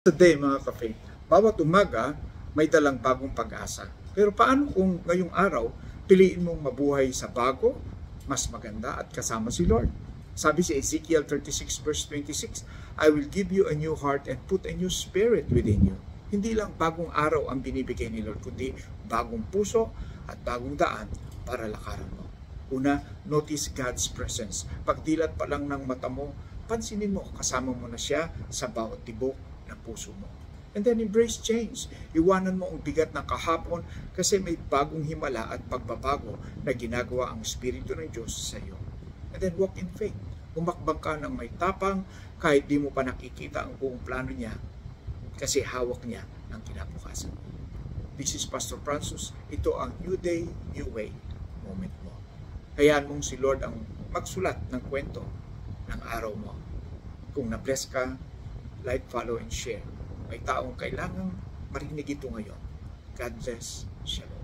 Today mga kape, bawat umaga may dalang bagong pag-asa. Pero paano kung ngayong araw piliin mong mabuhay sa bago, mas maganda at kasama si Lord? Sabi si Ezekiel 36 verse 26, I will give you a new heart and put a new spirit within you. Hindi lang bagong araw ang binibigay ni Lord, kundi bagong puso at bagong daan para lakaran mo. Una, notice God's presence. Pagdilat pa lang ng mata mo, pansinin mo kasama mo na siya sa bawat tibok ng puso mo. And then embrace change. Iwanan mo ang bigat ng kahapon kasi may bagong himala at pagbabago na ginagawa ang Espiritu ng Diyos sa iyo. And then walk in faith. Umakbang ka ng may tapang kahit di mo pa nakikita ang buong plano niya kasi hawak niya ang kinabukasan. This is Pastor Francis. Ito ang New Day, New Way moment mo. Hayaan mong si Lord ang magsulat ng kwento ng araw mo. Kung na-bless ka, like, follow, and share. May taong kailangang marinig ito ngayon. God bless. Shalom.